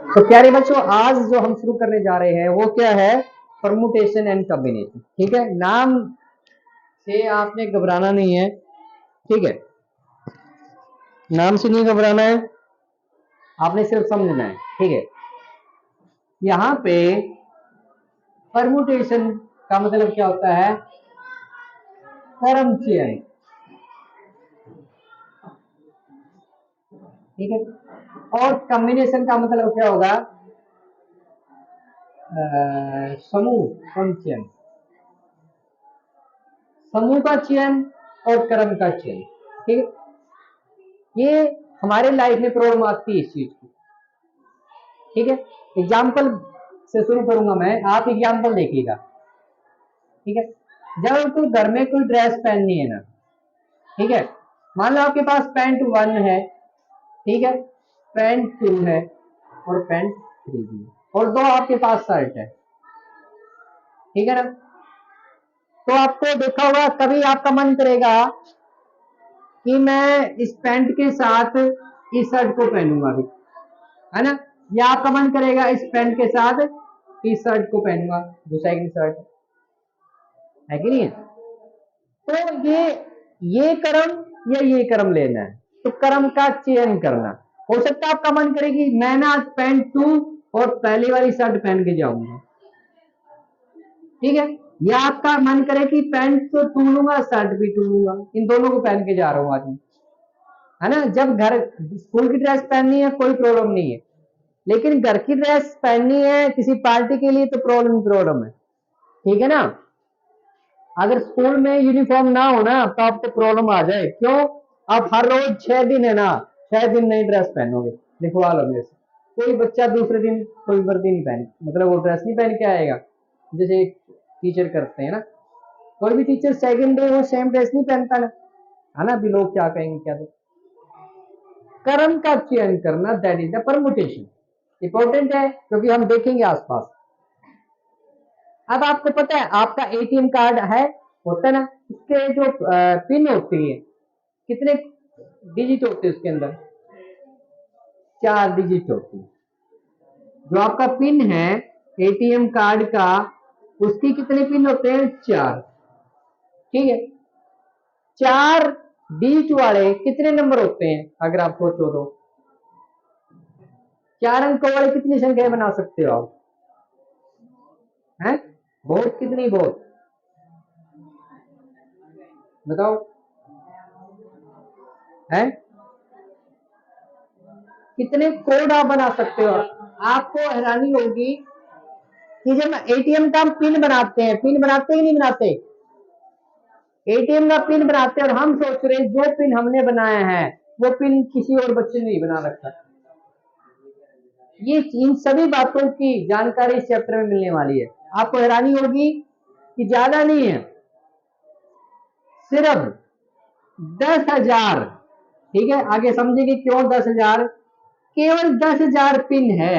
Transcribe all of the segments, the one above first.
तो प्यारे बच्चों, आज जो हम शुरू करने जा रहे हैं वो क्या है? Permutation and combination. ठीक है, नाम से आपने घबराना नहीं है। ठीक है, नाम से नहीं घबराना है, आपने सिर्फ समझना है। ठीक है, यहाँ पे परमुटेशन का मतलब क्या होता है? क्रम चयन। ठीक है, और कॉम्बिनेशन का मतलब क्या होगा? समूह क्रम चयन, समूह का चयन और क्रम का चयन। ठीक है, ये हमारे लाइफ में प्रॉब्लम आती है इस चीज की। ठीक है, एग्जाम्पल से शुरू करूंगा मैं, आप एग्जाम्पल देखिएगा। ठीक है, जब कोई घर में कोई ड्रेस पहननी है ना, ठीक है, मान लो आपके पास पैंट 1 है, ठीक है, पैंट 2 है और पैंट 3 भी है, और 2 आपके पास शर्ट है। ठीक है ना, तो आपको देखा होगा कभी आपका मन करेगा कि मैं इस पैंट के साथ इस शर्ट को पहनूंगा भी, है ना, या आपका मन करेगा इस पैंट के साथ इस शर्ट को पहनूंगा, जो सेकंड शर्ट है कि नहीं है? तो ये कर्म या ये कर्म लेना है, तो कर्म का चयन करना। हो सकता है आपका मन करे कि मैं ना आज पैंट 2 और पहली वाली शर्ट पहन के जाऊंगा। ठीक है, या आपका मन करे कि पैंट तो 2 लूंगा, शर्ट भी 2 लूंगा, इन दोनों को पहन के जा रहा हूँ आज, है ना। जब घर स्कूल की ड्रेस पहननी है कोई प्रॉब्लम नहीं है, लेकिन घर की ड्रेस पहननी है किसी पार्टी के लिए तो प्रॉब्लम है। ठीक है ना, अगर स्कूल में यूनिफॉर्म ना हो ना तो आपको प्रॉब्लम आ जाए। क्यों? आप हर रोज 6 दिन है ना, 6 दिन नई ड्रेस पहनोगे, लिखवा लो मेरे से। कोई बच्चा दूसरे दिन कोई वर्दी नहीं पहन, मतलब वो ड्रेस नहीं पहन के आएगा, जैसे टीचर करते हैं ना। कोई भी टीचर सेकंड डे वो सेम ड्रेस नहीं पहनता ना, है ना। भी लोग क्या कहेंगे क्या? तो कर्म का चयन करना, that is the permutation. Important है क्योंकि हम देखेंगे आसपास। अब आपको पता है आपका एटीएम कार्ड है, होता है ना, उसके जो पिन होती है, कितने डिजिट होते हैं उसके अंदर? 4 डिजिट होती है। जो आपका पिन है एटीएम कार्ड का, उसकी कितने पिन होते हैं? 4। ठीक है, 4 डिजिट वाले कितने नंबर होते हैं? अगर आप सोचो तो 4 अंकों वाले कितनी संख्या बना सकते हो आप? हैं? बहुत, कितनी? बहुत बताओ, हैं? कितने कोड आप बना सकते हो? आपको हैरानी होगी कि जब एटीएम का हम पिन बनाते हैं, पिन बनाते ही नहीं बनाते, एटीएम का पिन बनाते हैं और हम सोच रहे हैं जो पिन हमने बनाया है वो पिन किसी और बच्चे ने नहीं बना रखा। ये इन सभी बातों की जानकारी इस चैप्टर में मिलने वाली है। आपको हैरानी होगी कि ज्यादा नहीं है, सिर्फ 10,000। ठीक है, आगे समझेंगे क्यों 10,000। केवल 10,000 पिन है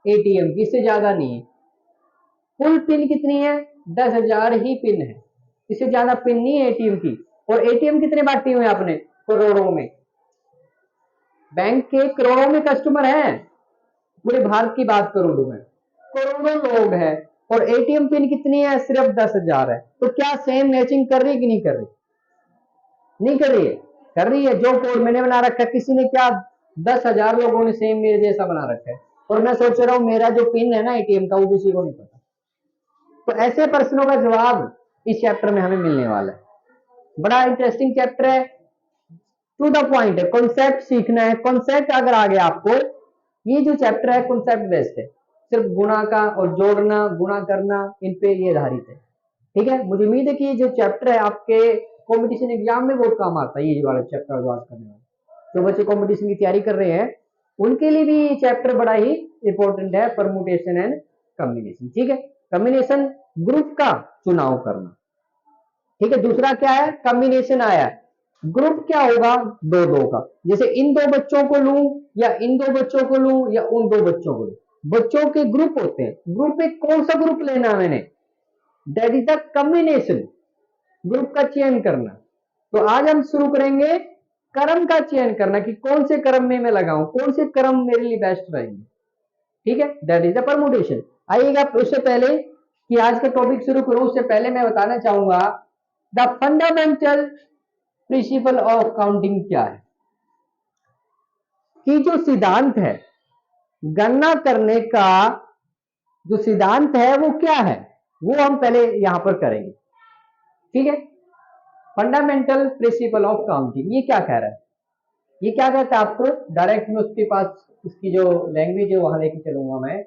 एटीएम की, इससे ज्यादा नहीं है। कुल पिन कितनी है? 10,000 ही पिन है, इससे ज्यादा पिन नहीं है एटीएम की। और एटीएम कितने बांटे हुए आपने? करोड़ों में। बैंक के करोड़ों में कस्टमर हैं, पूरे भारत की बात करूं तो मैं, करोड़ों लोग हैं, और एटीएम पिन कितनी है? सिर्फ 10,000 है। तो क्या सेम मैचिंग कर रही है कि नहीं कर रही? नहीं कर रही है? कर रही है। जो कोड मैंने बना रखा है, किसी ने क्या 10,000 लोगों ने सेम मेरे जैसा बना रखा है, और मैं सोच रहा हूं मेरा जो पिन है ना एटीएम का वो किसी को नहीं पता। तो ऐसे प्रश्नों का जवाब इस चैप्टर में हमें मिलने वाला है। बड़ा इंटरेस्टिंग चैप्टर है, टू द पॉइंट है, कॉन्सेप्ट सीखना है। कॉन्सेप्ट अगर आ गया आपको, ये जो चैप्टर है कॉन्सेप्ट बेस्ड है, सिर्फ गुणा का और जोड़ना गुणा करना इन पे ये आधारित है। ठीक है, मुझे उम्मीद है कि ये जो चैप्टर है आपके कंपटीशन एग्जाम में बहुत काम आता है। ये वाला चैप्टर बात करने वाला, जो बच्चे कंपटीशन की तैयारी कर रहे हैं उनके लिए भी ये चैप्टर बड़ा ही इंपॉर्टेंट है, परमुटेशन एंड कॉम्बिनेशन। ठीक है, कॉम्बिनेशन ग्रुप का चुनाव करना। ठीक है, दूसरा क्या है? कॉम्बिनेशन आया है, ग्रुप क्या होगा? दो दो का। जैसे इन 2 बच्चों को लूं या इन 2 बच्चों को लूं या उन 2 बच्चों को लूं, बच्चों के ग्रुप होते हैं। ग्रुप में कौन सा ग्रुप लेना है मैंने? That is the combination, group का चयन करना। तो आज हम शुरू करेंगे क्रम का चयन करना, कि कौन से क्रम में मैं लगाऊं, कौन से क्रम मेरे लिए बेस्ट रहेंगे। ठीक है, दैट इज द परमुटेशन। आइएगा उससे पहले कि आज का टॉपिक शुरू करूं उससे पहले मैं बताना चाहूंगा the fundamental principle of counting क्या है, कि जो सिद्धांत है गणना करने का, जो सिद्धांत है वो क्या है, वो हम पहले यहां पर करेंगे। ठीक है, फंडामेंटल प्रिंसिपल ऑफ काउंटिंग ये क्या कह रहा है, ये क्या कहता है आपको डायरेक्ट में उसके पास उसकी जो लैंग्वेज है वहां लेके चलूंगा मैं।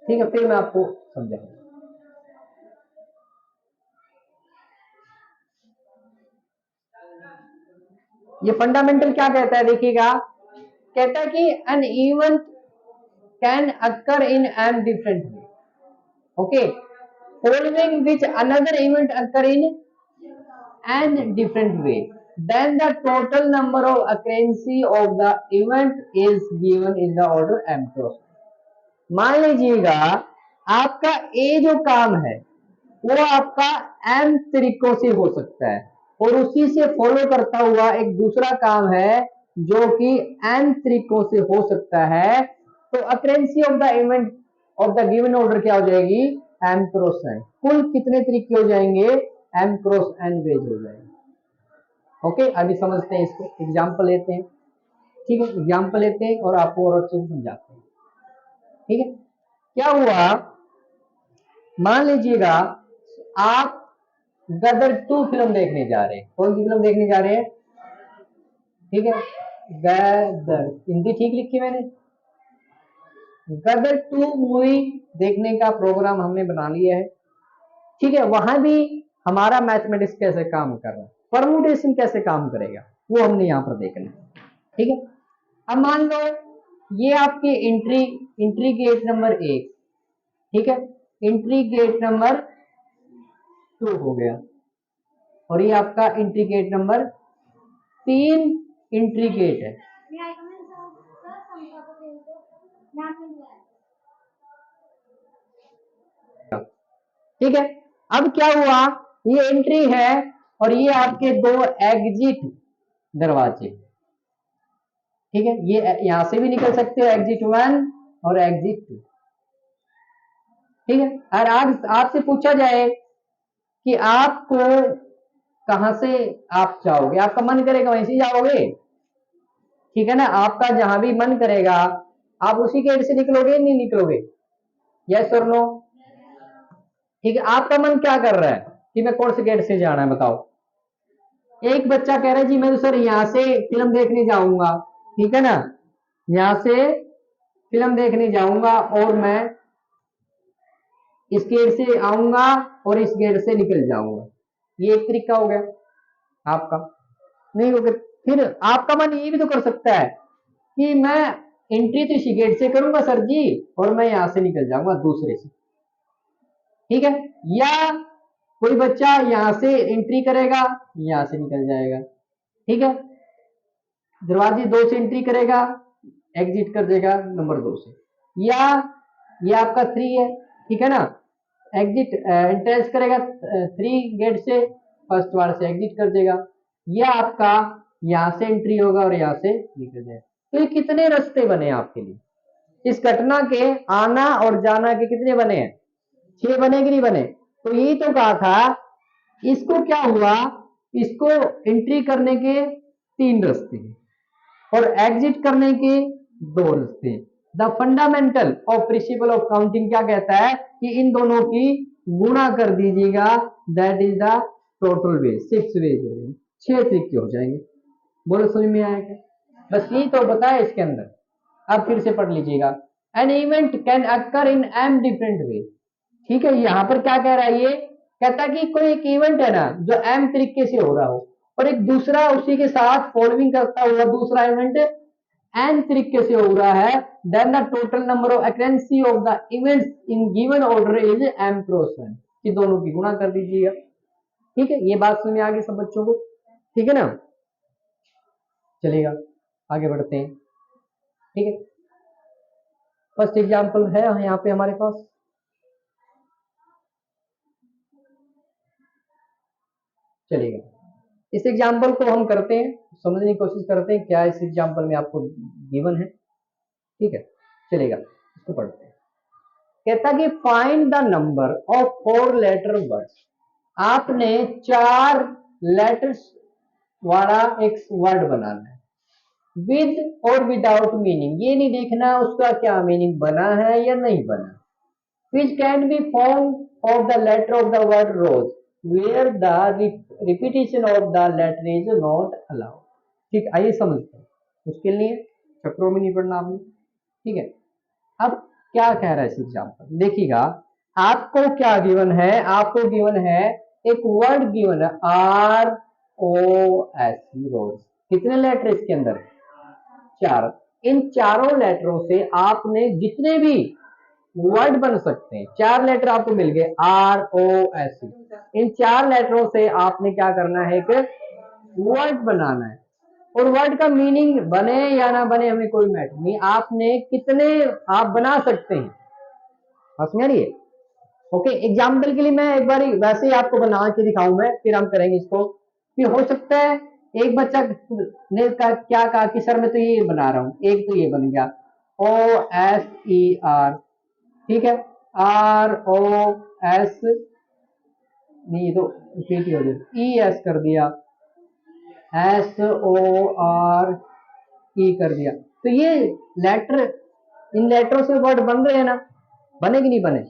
ठीक है, फिर मैं आपको समझाऊंगा। ये फंडामेंटल क्या कहता है देखिएगा, कहता है कि an event can occur in an different way, okay, following which another event occur in an different way, then the total number of occurrence of the event is given in the order m cross। मान लीजिएगा आपका ए जो काम है वो आपका M तरीकों से हो सकता है और उसी से फॉलो करता हुआ एक दूसरा काम है जो कि एन तरीकों से हो सकता है, तो occurrence of the event of the given order क्या हो जाएगी, एम क्रॉस एन। कुल कितने तरीके हो जाएंगे, एम क्रॉस एन वेज हो जाएंगे। ओके, अभी समझते हैं इसको, एग्जाम्पल लेते हैं। ठीक है, एग्जाम्पल लेते हैं और आपको और अच्छे से समझाते हैं। ठीक है, क्या हुआ, मान लीजिएगा आप गदर 2 फिल्म देखने जा रहे हैं। कौन सी फिल्म देखने जा रहे हैं, ठीक है, गदर, हिंदी ठीक लिखी मैंने, गदर 2 मूवी देखने का प्रोग्राम हमने बना लिया है। ठीक है, वहां भी हमारा मैथमेटिक्स कैसे काम कर रहा है, परमुटेशन कैसे काम करेगा वो हमने यहाँ पर देखना है। ठीक है, अब मान लो ये आपकी एंट्री गेट नंबर 1, ठीक है, एंट्री गेट नंबर 2 हो गया और ये आपका entry gate number 3 entry gate है। ठीक है, अब क्या हुआ, ये एंट्री है और ये आपके 2 एग्जिट दरवाजे। ठीक है, ये यहां से भी निकल सकते हो, एग्जिट 1 और एग्जिट 2। ठीक है, और आज आपसे पूछा जाए कि आपको कहां से आप जाओगे, आपका मन करेगा वहीं से जाओगे। ठीक है ना, आपका जहां भी मन करेगा आप उसी गेट से निकलोगे, नहीं निकलोगे, यस और नो। ठीक है, आपका मन क्या कर रहा है कि मैं कौन से गेट से जाना है बताओ। एक बच्चा कह रहा है जी मैं तो सर यहाँ से फिल्म देखने जाऊंगा, ठीक है ना, यहाँ से फिल्म देखने जाऊंगा और मैं इस गेट से आऊंगा और इस गेट से निकल जाऊंगा। ये एक तरीका हो गया आपका, नहीं हो गया। फिर आपका मन ये भी तो कर सकता है कि मैं एंट्री तो इसी गेट से करूंगा सर जी और मैं यहां से निकल जाऊंगा दूसरे से। ठीक है, या कोई बच्चा यहां से एंट्री करेगा यहां से निकल जाएगा। ठीक है, दरवाजे 2 से एंट्री करेगा, एग्जिट कर देगा नंबर 2 से, या ये आपका 3 है, ठीक है ना, एग्जिट एंट्रेंस करेगा 3 गेट से, फर्स्ट वार्ड से एग्जिट कर देगा, या आपका यहां से एंट्री होगा और यहां से निकल जाएगा। तो ये कितने रास्ते बने आपके लिए, इस घटना के आना और जाना के कितने बने हैं, 6 बने कि नहीं बने। तो यही तो कहा था, इसको क्या हुआ, इसको एंट्री करने के 3 रास्ते हैं और एग्जिट करने के 2 रास्ते हैं। The fundamental of principle of counting क्या कहता है कि इन दोनों की गुणा कर दीजिएगा, that is the total ways, 6 ways हो जाएंगे, 6 तरीके हो जाएंगे। बोलो समझ में आएगा, बस यही तो बताया इसके अंदर। अब फिर से पढ़ लीजिएगा, an event can occur in am different way. ठीक है, यहां पर क्या कह रहा है, ये कहता है कि कोई एक इवेंट है ना जो एम तरीके से हो रहा हो और एक दूसरा उसी के साथ फॉलोइंग करता हुआ दूसरा इवेंट एन तरीके से हो रहा है, then the total number of occurrence of the events in given order is m cross n. कि दोनों की गुणा कर दीजिएगा। ठीक है, ये बात समझ में आ गई सब बच्चों को, ठीक है ना, चलेगा आगे बढ़ते हैं। ठीक है, फर्स्ट एग्जांपल है यहाँ पे हमारे पास, चलेगा इस एग्जांपल को हम करते हैं, समझने की कोशिश करते हैं क्या इस एग्जांपल में आपको गिवन है। ठीक है, चलेगा, इसको पढ़ते हैं। कहता कि find the number of 4 letter words. आपने 4 लेटर्स वाला एक वर्ड बनाना है, विद और विदाउट मीनिंग। ये नहीं देखना उसका क्या मीनिंग बना है या नहीं बना। Which can be form of the letter of the word rose, where the repetition of the letter is not allowed. ठीक, आइए समझते हैं, मुश्किल नहीं है, चक्रों में नहीं पढ़ना आपने। ठीक है, अब क्या कह रहा है इस एग्जाम्पल देखिएगा। आपको क्या गिवन है, आपको गिवन है एक वर्ड गिवन है ROS, रोज। कितने लेटर इसके अंदर? 4। इन चारों लेटरों से आपने जितने भी वर्ड बन सकते हैं, 4 लेटर आपको मिल गए ROS। इन 4 लेटरों से आपने क्या करना है, एक वर्ड बनाना है। और वर्ड का मीनिंग बने या ना बने हमें कोई मैटर नहीं, आपने कितने आप बना सकते हैं, समझ में आ रही है? ओके, एग्जाम्पल के लिए मैं एक बार वैसे ही आपको बना के दिखाऊं मैं, फिर हम करेंगे इसको। कि हो सकता है एक बच्चा ने क्या कहा कि सर मैं तो ये बना रहा हूं, एक तो ये बन गया OSER, ठीक है, ROS, नहीं तो रिपीट हो गया, ES कर दिया, SORE कर दिया। तो ये लेटर, इन लेटरों से वर्ड बन रहे हैं ना, बने कि नहीं बने?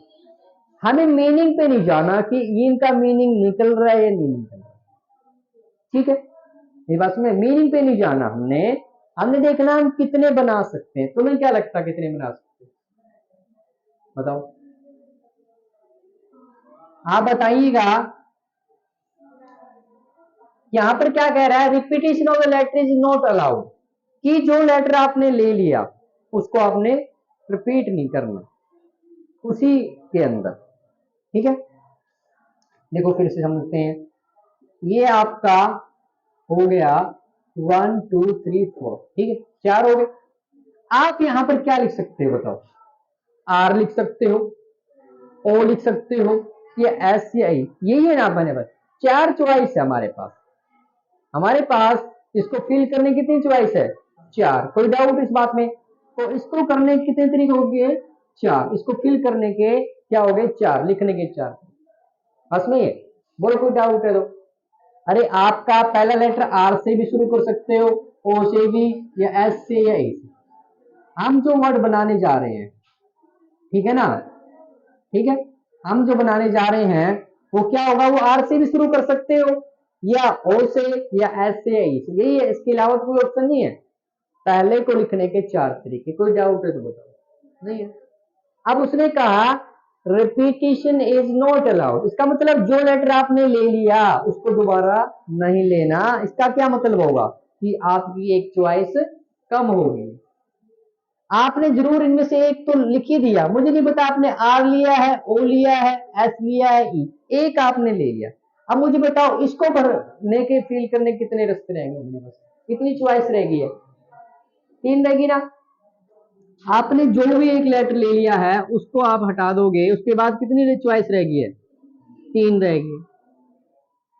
हमें मीनिंग पे नहीं जाना कि इनका मीनिंग निकल रहा है या नहीं निकल रहा, ठीक है, ये बात में मीनिंग पे नहीं जाना हमने। हमने देखना हम कितने बना सकते हैं। तुम्हें क्या लगता है कितने बना सकते हैं, बताओ, आप बताइएगा। यहां पर क्या कह रहा है, repetition of the letter is not allowed, कि जो लेटर आपने ले लिया उसको आपने रिपीट नहीं करना उसी के अंदर, ठीक है। देखो फिर से समझते हैं, ये आपका हो गया 1 2 3 4, ठीक है, 4 हो गए। आप यहां पर क्या लिख सकते हो बताओ? R लिख सकते हो, O लिख सकते हो, या S या I, यही है ना अपने पास 4 चॉइस है हमारे पास। हमारे पास इसको फिल करने की कितनी चॉइस है? 4। कोई डाउट इस बात में? तो इसको करने के कितने तरीके हो गए? 4। इसको फिल करने के क्या हो गए? 4। लिखने के 4। बस नहीं है, बोलो कोई डाउट है तो? अरे आपका पहला लेटर R से भी शुरू कर सकते हो, O से भी, या S से, या A से। हम जो वर्ड बनाने जा रहे हैं, ठीक है ना, ठीक है, हम जो बनाने जा रहे हैं वो क्या होगा, वो R से भी शुरू कर सकते हो, या O से, या S से, या E से, यही है, इसके अलावा कोई ऑप्शन नहीं है। पहले को लिखने के 4 तरीके, कोई डाउट है तो बताओ? नहीं है। अब उसने कहा रिपीटिशन इज नॉट अलाउड, इसका मतलब जो लेटर आपने ले लिया उसको दोबारा नहीं लेना। इसका क्या मतलब होगा कि आपकी एक चॉइस कम होगी। आपने जरूर इनमें से एक तो लिख ही दिया, मुझे नहीं पता आपने R लिया है, O लिया है, S लिया है, E, एक आपने ले लिया। अब मुझे बताओ इसको भरने के फिल करने के कितने रास्ते रहेंगे अपने पास, कितनी चॉइस रहेगी है? 3 रहेगी ना। आपने जो भी एक लेटर ले लिया है उसको आप हटा दोगे, उसके बाद कितनी चॉइस रहेगी है? 3 रहेगी।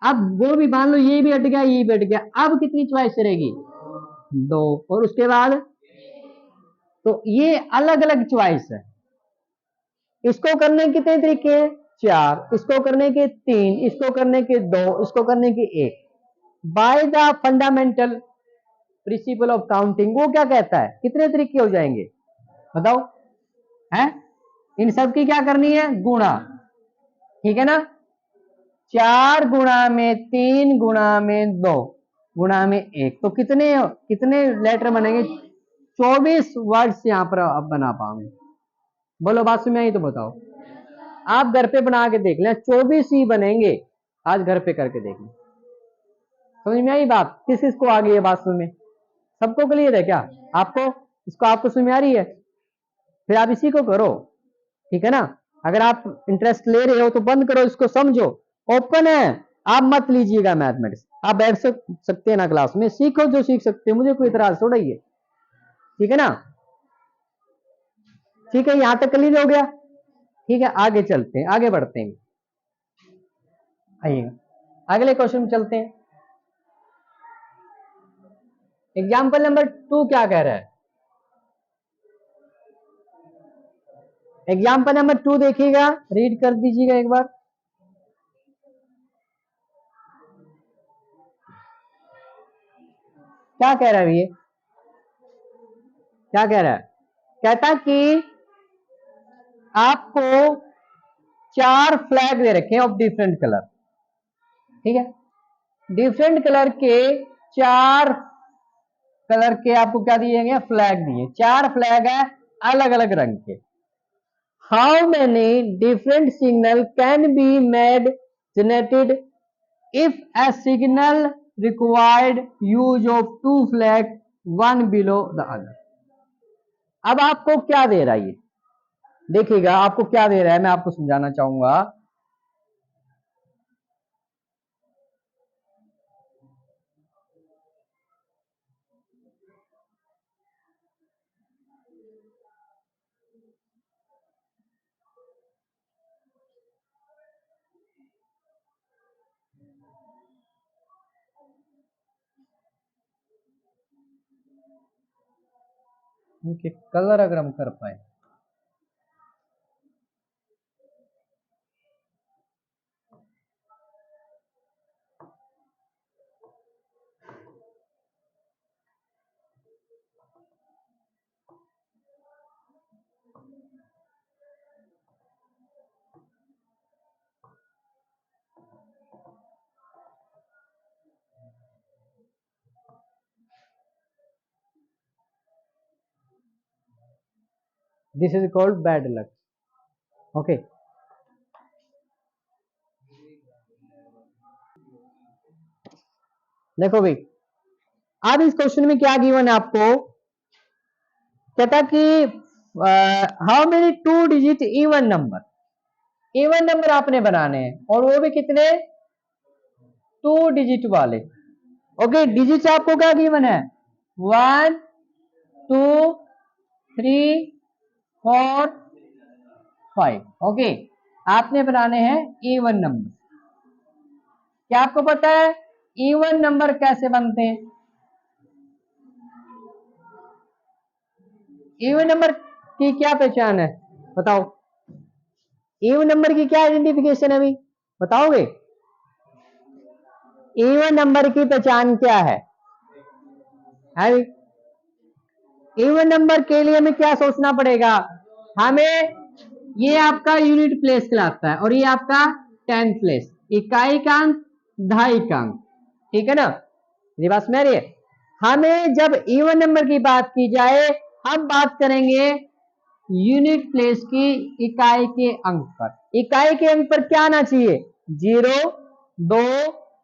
अब वो भी मान लो ये भी हट गया, ये भी हट गया, अब कितनी चॉइस रहेगी? 2। और उसके बाद तो ये अलग अलग चॉइस है। इसको करने के कितने तरीके हैं? 4। इसको करने के 3, इसको करने के 2, इसको करने के 1। Bye the fundamental principle of counting वो क्या कहता है, कितने तरीके हो जाएंगे बताओ? है, इन सब की क्या करनी है? गुणा, ठीक है ना। 4 गुणा में 3 गुणा में 2 गुणा में 1, तो कितने कितने लेटर बनेंगे? 24 वर्ड्स यहां पर आप बना पाओगे। बोलो बात सुन में आई तो बताओ। आप घर पे बना के देख लें, 24 ही बनेंगे। आज घर पे करके देख लें, समझ में आई बात? किस किस को आ गई है बात समझ में? सबको क्लियर है क्या? आपको इसको आपको समझ में आ रही है? फिर आप इसी को करो, ठीक है ना। अगर आप इंटरेस्ट ले रहे हो तो बंद करो, इसको समझो, ओपन है, आप मत लीजिएगा मैथमेटिक्स। आप बैठ सकते हैं ना क्लास में, सीखो जो सीख सकते हो, मुझे कोई इतराज थोड़ा ही है, ठीक है ना। ठीक है, यहां तक क्लियर हो गया? ठीक है, आगे चलते हैं, आगे बढ़ते हैं, आइएगा अगले क्वेश्चन में चलते हैं। एग्जाम्पल नंबर 2 क्या कह रहा है? एग्जाम्पल नंबर 2 देखिएगा, रीड कर दीजिएगा एक बार। क्या कह रहा है ये, क्या कह रहा है? कहता कि आपको 4 फ्लैग दे रखे हैं ऑफ डिफरेंट कलर, ठीक है, डिफरेंट कलर के 4 कलर के आपको क्या दिए गए, फ्लैग दिए, 4 फ्लैग है अलग अलग रंग के। How many different signal can be made generated if A signal required use of 2 flag one below the other. अब आपको क्या दे रहा है ये, देखिएगा आपको क्या दे रहा है, मैं आपको समझाना चाहूंगा। इनके कलर अगर हम कर पाए, this is called bad luck. Okay, देखो भाई, अब इस क्वेश्चन में क्या गिवन है आपको, कहता कि how many 2 digit even number, even number आपने बनाने हैं और वो भी कितने, 2 डिजिट वाले। ओके, डिजिट आपको क्या गिवन है, 1 2 3 4 5। ओके, आपने बनाने हैं इवन नंबर। क्या आपको पता है इवन नंबर कैसे बनते हैं, इवन नंबर की क्या पहचान है, बताओ, इवन नंबर की क्या आइडेंटिफिकेशन है अभी, बताओगे? इवन नंबर की पहचान क्या है इवन नंबर के लिए हमें क्या सोचना पड़ेगा, हमें ये आपका यूनिट प्लेस कहलाता है और ये आपका 10th प्लेस, इकाई का अंक, दहाई का अंक, ठीक है ना, ये बात समझ रही है। हमें जब इवन नंबर की बात की जाए, हम बात करेंगे यूनिट प्लेस की इकाई के अंक पर। इकाई के अंक पर क्या आना चाहिए, 0 2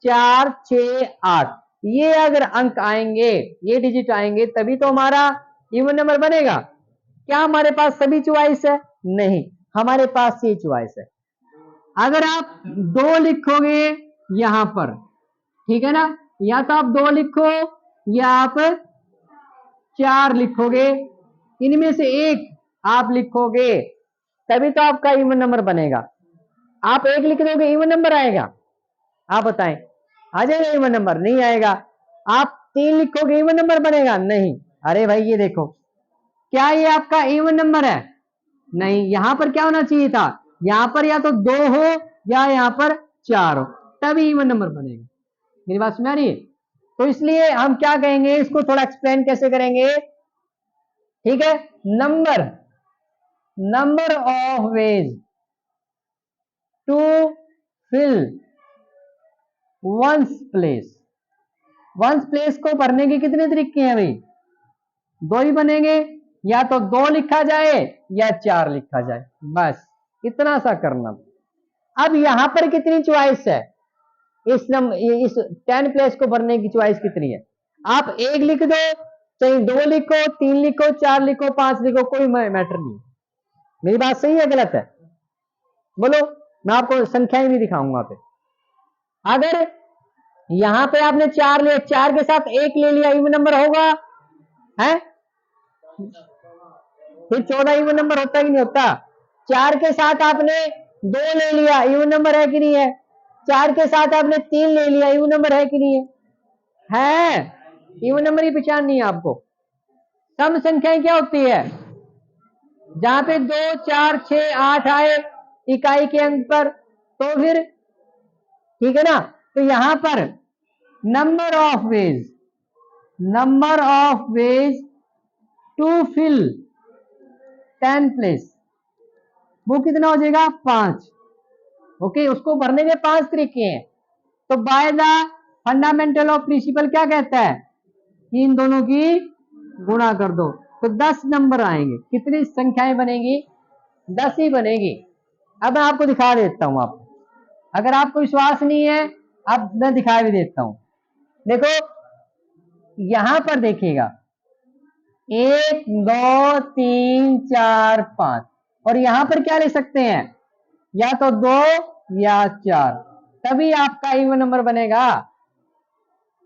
4 6 8, ये अगर अंक आएंगे, ये डिजिट आएंगे, तभी तो हमारा इवन नंबर बनेगा। क्या हमारे पास सभी चॉइस है, नहीं, हमारे पास ये चॉइस है। अगर आप 2 लिखोगे यहां पर, ठीक है ना, या तो आप 2 लिखो या आप 4 लिखोगे, इनमें से एक आप लिखोगे, तभी तो आपका इवन नंबर बनेगा। आप 1 लिख दोगे, इवन नंबर आएगा, आप बताएं, आ जाएगा इवन नंबर, नहीं आएगा। आप 3 लिखोगे, इवन नंबर बनेगा, नहीं। अरे भाई ये देखो, क्या ये आपका इवन नंबर है, नहीं, यहां पर क्या होना चाहिए था, यहां पर या तो 2 हो या यहां पर 4 हो, तभी इवन नंबर बनेगा। मेरी बात समझ रही है? तो इसलिए हम क्या कहेंगे, इसको थोड़ा एक्सप्लेन कैसे करेंगे, ठीक है, number of ways to fill ones place. Ones place को भरने के कितने तरीके हैं भाई, 2 ही बनेंगे, या तो 2 लिखा जाए या 4 लिखा जाए, बस इतना सा करना। अब यहां पर कितनी चॉइस है, इस 10 प्लेस को भरने की चॉइस कितनी है, आप 1 लिख दो, चाहे 2 लिखो, 3 लिखो, 4 लिखो, 5 लिखो, कोई मैटर नहीं। मेरी बात सही है गलत है, बोलो, मैं आपको संख्याएं भी दिखाऊंगा पे। अगर यहां पे आपने 4 लिया, 4 के साथ 1 ले लिया, इवन नंबर होगा है, फिर 14 इवन नंबर होता कि नहीं होता। 4 के साथ आपने 2 ले लिया, इवन नंबर है कि नहीं है। 4 के साथ आपने 3 ले लिया, इवन नंबर है कि नहीं है, इवन नंबर की पहचान नहीं है आपको। सम संख्याएं क्या होती है, जहां पे 2 4 6 8 आए इकाई के अंक पर, तो फिर ठीक है ना। तो यहां पर number of ways to fill 10 place, वो कितना हो जाएगा 5। ओके, उसको भरने के 5 तरीके हैं। तो by the fundamental of principle क्या कहता है कि इन दोनों की गुणा कर दो, तो 10 नंबर आएंगे। कितनी संख्याएं बनेगी? 10 ही बनेगी। अब मैं आपको दिखा देता हूं। आपको अगर आपको विश्वास नहीं है, अब मैं दिखा भी देता हूं। देखो यहां पर देखिएगा 1 2 3 4 5, और यहां पर क्या ले सकते हैं, या तो 2 या 4, तभी आपका इवन नंबर बनेगा।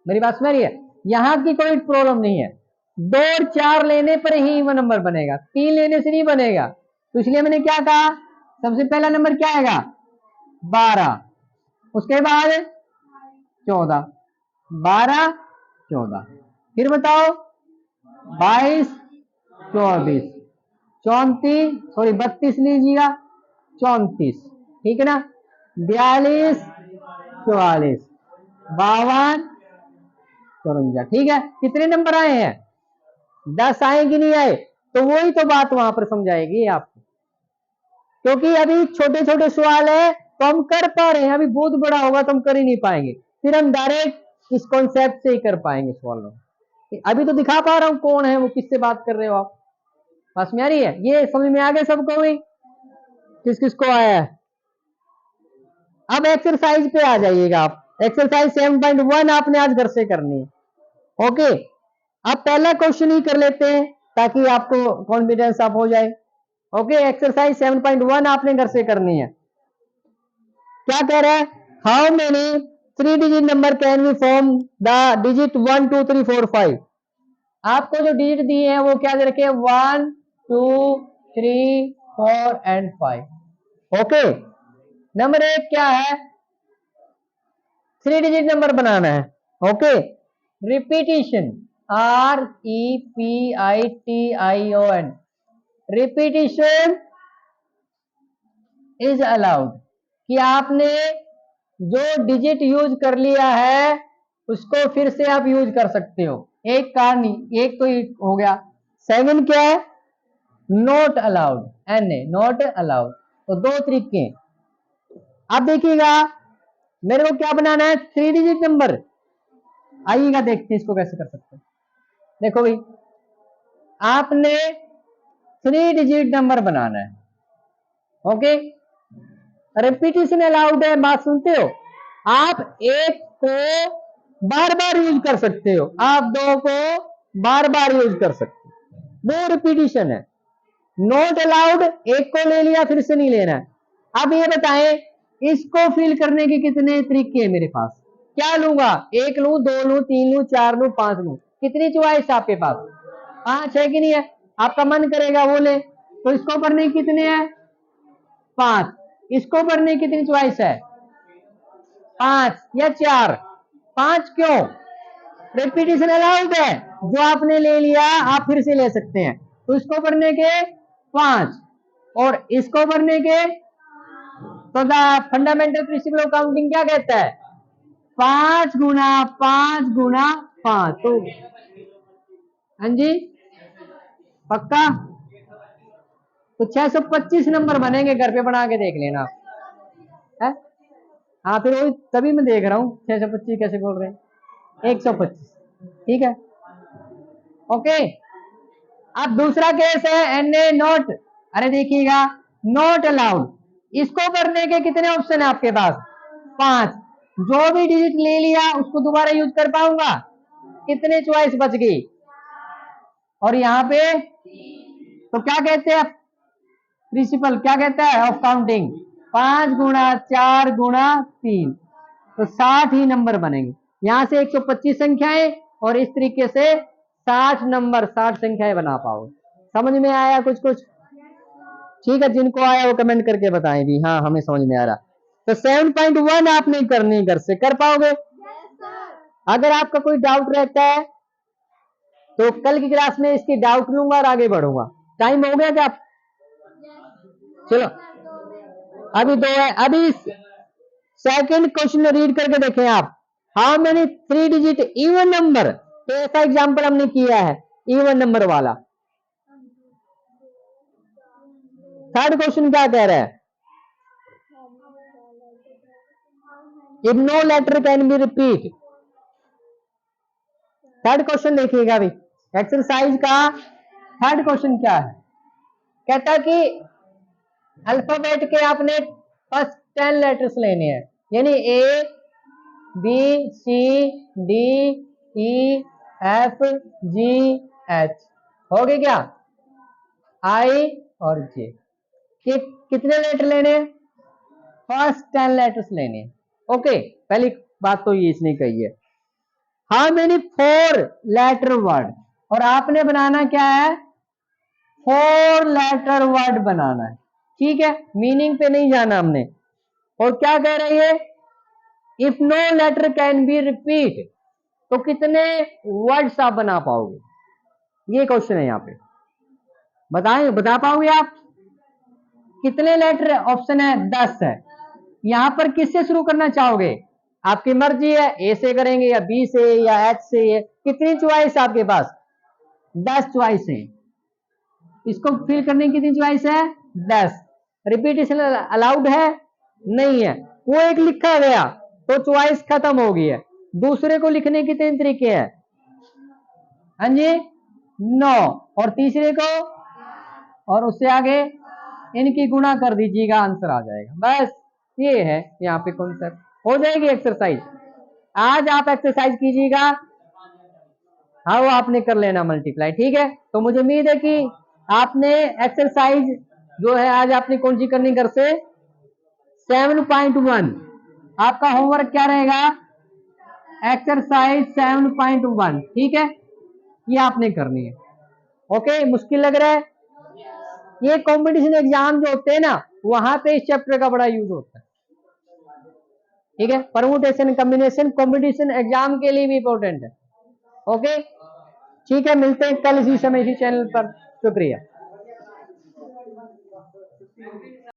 मेरी बात समझ रही है? यहां की कोई प्रॉब्लम नहीं है। 2 और 4 लेने पर ही इवन नंबर बनेगा, 3 लेने से नहीं बनेगा। तो इसलिए मैंने क्या कहा, सबसे पहला नंबर क्या आएगा 12, उसके बाद 14, 12 14, फिर बताओ 22 24 34, सॉरी 32 लीजिएगा, 34, ठीक है ना, 42 44 52 54, ठीक है। कितने नंबर आए हैं? 10 आए कि नहीं आए? तो वही तो बात वहां पर समझाएगी आपको, क्योंकि अभी छोटे छोटे सवाल है तो हम कर पा रहे हैं, अभी बहुत बड़ा होगा तो हम कर ही नहीं पाएंगे। फिर हम डायरेक्ट इस कॉन्सेप्ट से ही कर पाएंगे सवाल। अभी तो दिखा पा रहा हूं कौन है वो, किससे बात कर रहे हो आप, पास में आ रही है? ये समझ में आ गया सबको भी? किस किस को आया है? अब एक्सरसाइज पे आ जाइएगा आप। एक्सरसाइज 7.1 आपने आज घर से करनी है। ओके, अब पहला क्वेश्चन ही कर लेते हैं ताकि आपको कॉन्फिडेंस अप हो जाए। ओके, एक्सरसाइज 7.1 आपने घर से करनी है। क्या कह रहा है, how many 3 digit number can we form the digit 1 2 3 4 5। आपको जो डिजिट दिए हैं वो क्या दे रखे हैं, 1 2 3 4 एंड 5। ओके, नंबर 1 क्या है, 3 डिजिट नंबर बनाना है। Okay, repetition, REPITION, repetition is allowed, कि आपने जो डिजिट यूज कर लिया है उसको फिर से आप यूज कर सकते हो। एक का नहीं, एक तो हो गया। 7 क्या है, not allowed, NA not allowed. तो 2 तरीके। अब देखिएगा मेरे को क्या बनाना है, 3 डिजिट नंबर। आइएगा देखते हैं इसको कैसे कर सकते हैं। देखो भाई, आपने 3 डिजिट नंबर बनाना है। ओके, रिपीटिशन अलाउड है, बात सुनते हो? आप 1 को बार बार यूज कर सकते हो, आप 2 को बार बार यूज कर सकते हो, वो रिपीटिशन है। नॉट अलाउड, 1 को ले लिया फिर से नहीं लेना है। अब ये बताएं, इसको फिल करने के कितने तरीके हैं मेरे पास? क्या लूंगा, 1 लूं, 2 लूं, 3 लूं, 4 लूं, 5 लूं? कितनी चॉइस आपके पास? 5 है कि नहीं है? आपका मन करेगा वो ले। तो इसको करने कितने हैं, 5। इसको करने कितनी चॉइस है, 5 या 4? 5 क्यों? रिपीटिशन अलाउड है, जो आपने ले लिया आप फिर से ले सकते हैं। तो इसको करने के 5 और इसको करने के, तो the fundamental principle of counting क्या कहता है, 5 गुना 5 गुना 5। तो हाँ जी, पक्का? तो 625 नंबर बनेंगे, घर पे बना के देख लेना है। हाँ, फिर वही तभी मैं देख रहा हूँ 625 कैसे बोल रहे हैं, 125, ठीक है। ओके, अब दूसरा केस है NA नॉट। अरे देखिएगा, नॉट अलाउड, इसको करने के कितने ऑप्शन है आपके पास, 5। जो भी डिजिट ले लिया उसको दोबारा यूज कर पाऊंगा, कितने चॉइस बच गई? और यहाँ पे तो क्या कहते हैं प्रिंसिपल, क्या कहता है ऑफ काउंटिंग, 5 गुना 4 गुना 3, तो 60 ही नंबर बनेंगे। यहां से 125 संख्याएं और इस तरीके से 60 नंबर, 60 संख्याएं बना पाओ। समझ में आया कुछ कुछ? ठीक है, जिनको आया वो कमेंट करके बताएं भी हाँ हमें समझ में आ रहा। तो 7.1 आपने करनी, घर से कर पाओगे? अगर आपका कोई डाउट रहता है तो कल की क्लास में इसकी डाउट लूंगा और आगे बढ़ूंगा। टाइम हो गया क्या? चलो अभी 2 है। अभी सेकंड क्वेश्चन रीड करके देखें आप। How many 3 digit even number, तो ऐसा एग्जांपल हमने किया है इवन नंबर वाला। थर्ड क्वेश्चन क्या कह रहा है, if no letter can be repeat. Third question देखिएगा अभी एक्सरसाइज का थर्ड क्वेश्चन क्या है, कहता कि अल्फाबेट के आपने फर्स्ट 10 लेटर्स लेने हैं, यानी A B C D E F G H, हो गए क्या, आई और जे। कितने लेटर लेने हैं, फर्स्ट 10 लेटर्स लेने हैं। ओके, पहली बात तो ये इसने कही है। हाउ मेनी 4 लेटर वर्ड, और आपने बनाना क्या है, 4 लेटर वर्ड बनाना है, ठीक है, मीनिंग पे नहीं जाना हमने। और क्या कह रही है, if no letter can be repeat, तो कितने वर्ड्स आप बना पाओगे, ये क्वेश्चन है यहाँ पे। बताएं, बता पाओगे आप कितने लेटर, ऑप्शन है 10 है। यहां पर किससे शुरू करना चाहोगे, आपकी मर्जी है, ए से करेंगे या बी से या एच से, कितनी चॉइस आपके पास, 10 चॉइस है। इसको फिल करने की कितनी चॉइस है, 10। रिपीटेशन अलाउड है, नहीं है। वो एक लिखा गया तो चॉइस खत्म हो गई है, दूसरे को लिखने के 3 तरीके हैं, हाँ जी 9, और तीसरे को, और उससे आगे इनकी गुणा कर दीजिएगा, आंसर आ जाएगा। बस ये है यहाँ पे कॉन्सेप्ट, हो जाएगी एक्सरसाइज। आज आप एक्सरसाइज कीजिएगा, हाँ वो आपने कर लेना मल्टीप्लाई, ठीक है। तो मुझे उम्मीद है कि आपने एक्सरसाइज जो है आज आपने कौन सी करनी, घर से 7.1 आपका होमवर्क क्या रहेगा, एक्सरसाइज 7.1, ठीक है, ये आपने करनी है। ओके, मुश्किल लग रहा है, ये कंपटीशन एग्जाम जो होते हैं ना, वहां पे इस चैप्टर का बड़ा यूज होता है, ठीक है। परमुटेशन कॉम्बिनेशन कंपटीशन एग्जाम के लिए भी इंपॉर्टेंट है। ओके, ठीक है, मिलते हैं कल इसी समय इसी चैनल पर। शुक्रिया।